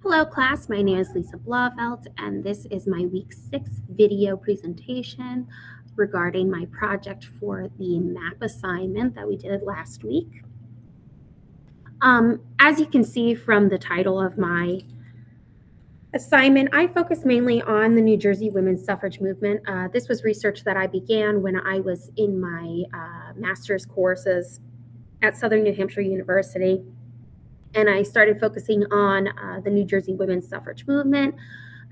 Hello class, my name is Lisa Blavelt and this is my week 6 video presentation regarding my project for the map assignment that we did last week. As you can see from the title of my assignment, I focus mainly on the New Jersey women's suffrage movement. This was research that I began when I was in my master's courses at Southern New Hampshire University. And I started focusing on the New Jersey women's suffrage movement.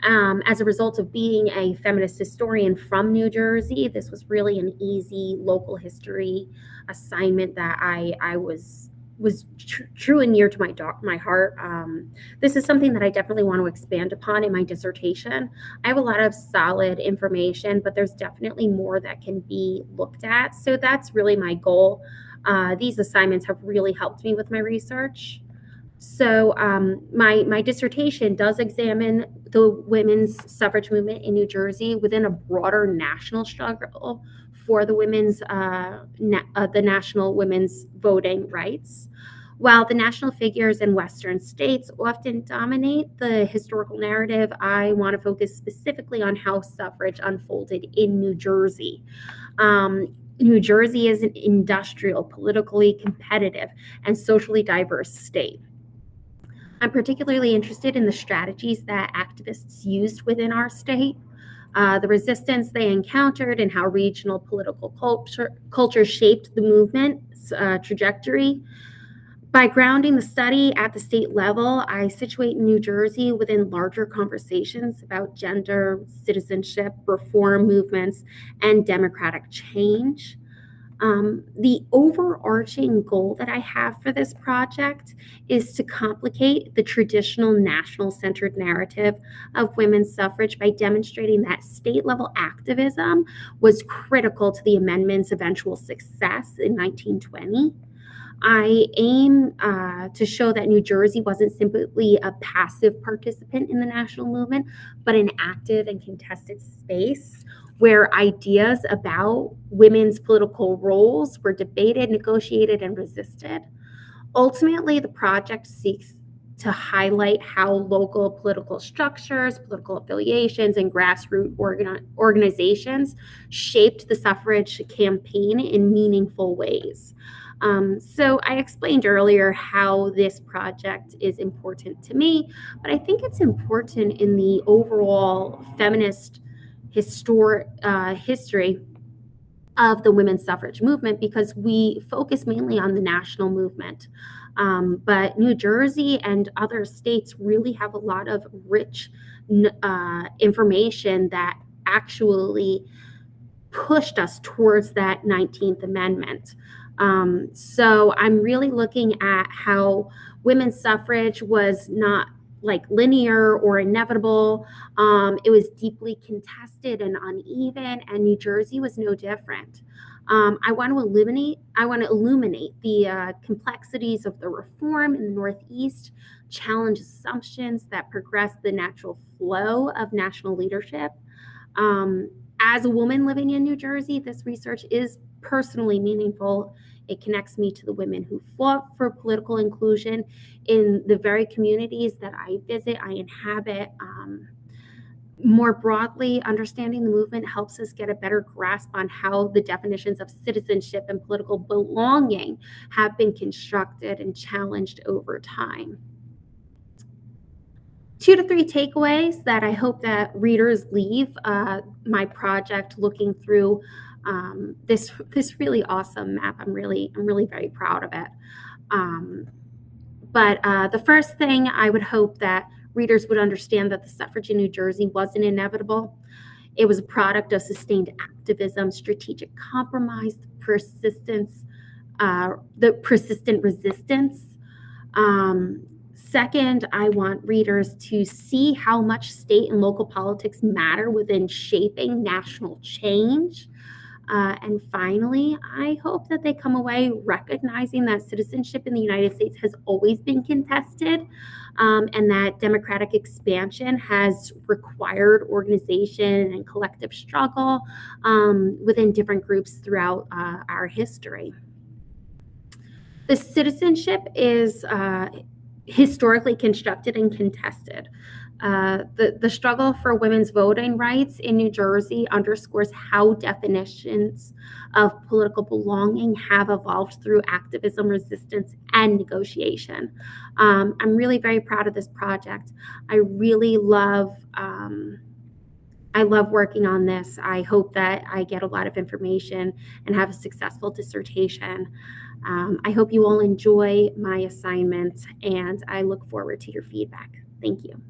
As a result of being a feminist historian from New Jersey, this was really an easy local history assignment that I was true and near to my heart. This is something that I definitely want to expand upon in my dissertation. I have a lot of solid information, but there's definitely more that can be looked at. So that's really my goal. These assignments have really helped me with my research. So my dissertation does examine the women's suffrage movement in New Jersey within a broader national struggle for the the national women's voting rights. While the national figures in Western states often dominate the historical narrative, I want to focus specifically on how suffrage unfolded in New Jersey. New Jersey is an industrial, politically competitive, and socially diverse state. I'm particularly interested in the strategies that activists used within our state, the resistance they encountered, and how regional political culture shaped the movement's trajectory. By grounding the study at the state level, I situate New Jersey within larger conversations about gender, citizenship, reform movements, and democratic change. The overarching goal that I have for this project is to complicate the traditional national-centered narrative of women's suffrage by demonstrating that state-level activism was critical to the amendment's eventual success in 1920. I aim to show that New Jersey wasn't simply a passive participant in the national movement, but an active and contested space where ideas about women's political roles were debated, negotiated, and resisted. Ultimately, the project seeks to highlight how local political structures, political affiliations, and grassroots organizations shaped the suffrage campaign in meaningful ways. So I explained earlier how this project is important to me, but I think it's important in the overall feminist history of the women's suffrage movement because we focus mainly on the national movement. But New Jersey and other states really have a lot of rich information that actually pushed us towards that 19th Amendment. So I'm really looking at how women's suffrage was not like linear or inevitable. It was deeply contested and uneven, and New Jersey was no different. I want to illuminate the complexities of the reform in the Northeast, challenge assumptions that progress the natural flow of national leadership. As a woman living in New Jersey, this research is personally meaningful. It connects me to the women who fought for political inclusion in the very communities that I visit, I inhabit. More broadly, understanding the movement helps us get a better grasp on how the definitions of citizenship and political belonging have been constructed and challenged over time. 2 to 3 takeaways that I hope that readers leave my project looking through this really awesome map. I'm really very proud of it. But the first thing, I would hope that readers would understand that the suffrage in New Jersey wasn't inevitable. It was a product of sustained activism, strategic compromise, the persistent resistance. Second, I want readers to see how much state and local politics matter within shaping national change. And finally, I hope that they come away recognizing that citizenship in the United States has always been contested, and that democratic expansion has required organization and collective struggle within different groups throughout our history. The citizenship is historically constructed and contested. The struggle for women's voting rights in New Jersey underscores how definitions of political belonging have evolved through activism, resistance, and negotiation. I'm really very proud of this project. I really love. I love working on this. I hope that I get a lot of information and have a successful dissertation. I hope you all enjoy my assignment, and I look forward to your feedback. Thank you.